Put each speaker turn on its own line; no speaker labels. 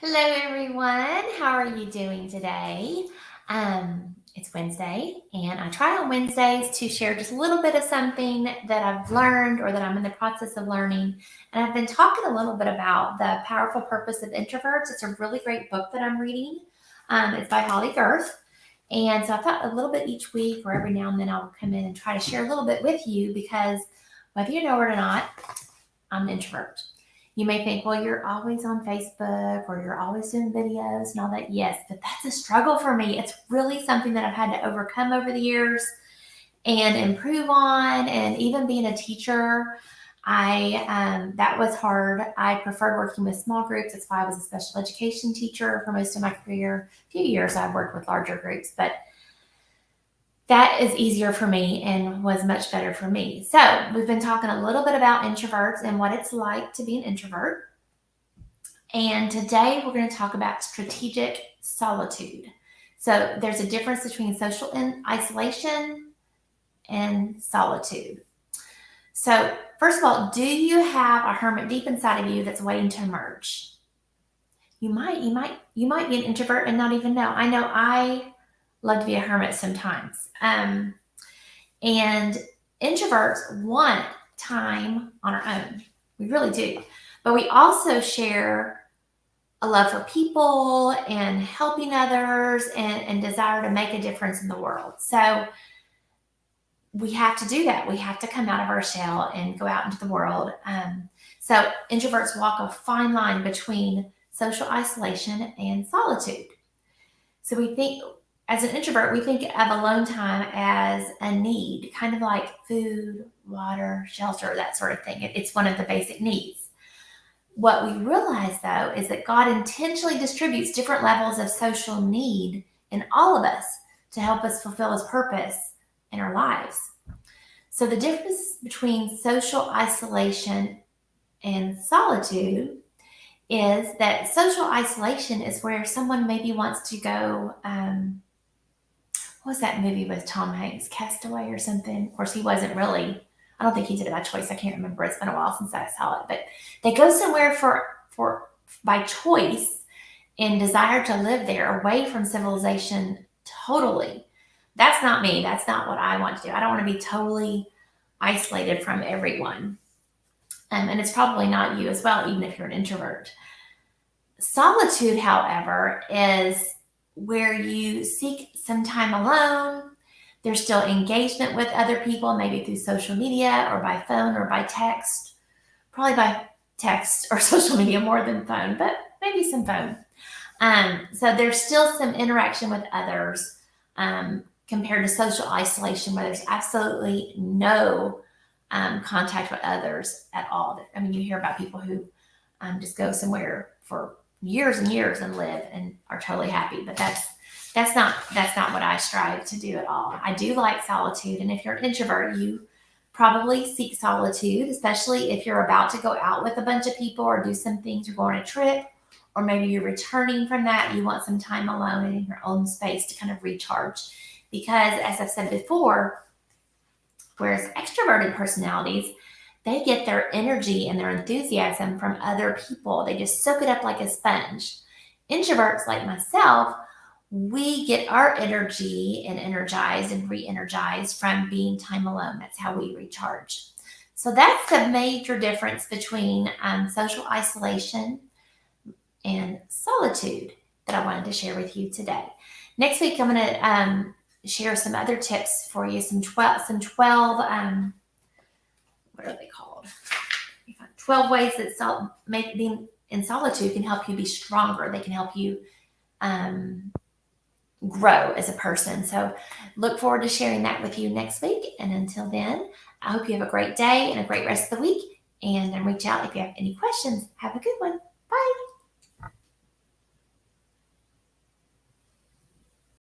Hello, everyone. How are you doing today? It's Wednesday, and I try on Wednesdays to share just a little bit of something that I've learned or that I'm in the process of learning. And I've been talking a little bit about The Powerful Purpose of Introverts. It's a really great book that I'm reading. It's by Holly Girth. And so I thought a little bit each week or every now and then I'll come in and try to share a little bit with you because whether you know it or not, I'm an introvert. You may think, well, you're always on Facebook or you're always doing videos and all that. Yes, but that's a struggle for me. It's really something that I've had to overcome over the years and improve on. And even being a teacher, I that was hard. I preferred working with small groups. That's why I was a special education teacher for most of my career. A few years I've worked with larger groups, but that is easier for me and was much better for me. So, we've been talking a little bit about introverts and what it's like to be an introvert. And today we're going to talk about strategic solitude. So, there's a difference between social isolation and solitude. So, first of all, do you have a hermit deep inside of you that's waiting to emerge? You might be an introvert and not even know. I know I love to be a hermit sometimes. And introverts want time on our own. We really do. But we also share a love for people and helping others and desire to make a difference in the world. So we have to do that. We have to come out of our shell and go out into the world. So introverts walk a fine line between social isolation and solitude. So we think, as an introvert, we think of alone time as a need, kind of like food, water, shelter, that sort of thing. It's one of the basic needs. What we realize, though, is that God intentionally distributes different levels of social need in all of us to help us fulfill His purpose in our lives. So, the difference between social isolation and solitude is that social isolation is where someone maybe wants to go. What was that movie with Tom Hanks, Castaway or something? Of course, he wasn't really. I don't think he did it by choice. I can't remember. It's been a while since I saw it. But they go somewhere for by choice and desire to live there, away from civilization totally. That's not me. That's not what I want to do. I don't want to be totally isolated from everyone. And it's probably not you as well, even if you're an introvert. Solitude, however, is where you seek some time alone. There's still engagement with other people, maybe through social media or by phone or by text. Probably by text or social media more than phone, but maybe some phone. So there's still some interaction with others compared to social isolation, where there's absolutely no contact with others at all. I mean, you hear about people who just go somewhere for years and years and live and are totally happy, but that's not what I strive to do at all. I do like solitude, and if you're an introvert, you probably seek solitude, especially if you're about to go out with a bunch of people or do some things, you're going on a trip, or maybe you're returning from that, you want some time alone and in your own space to kind of recharge. Because as I've said before, whereas extroverted personalities, they get their energy and their enthusiasm from other people. They just soak it up like a sponge. Introverts like myself, we get our energy and energized and re-energized from being time alone. That's how we recharge. So that's the major difference between social isolation and solitude that I wanted to share with you today. Next week, I'm going to share some other tips for you. Some 12. What are they called? 12 ways that being in solitude can help you be stronger. They can help you grow as a person. So look forward to sharing that with you next week. And until then, I hope you have a great day and a great rest of the week. And reach out if you have any questions. Have a good one. Bye.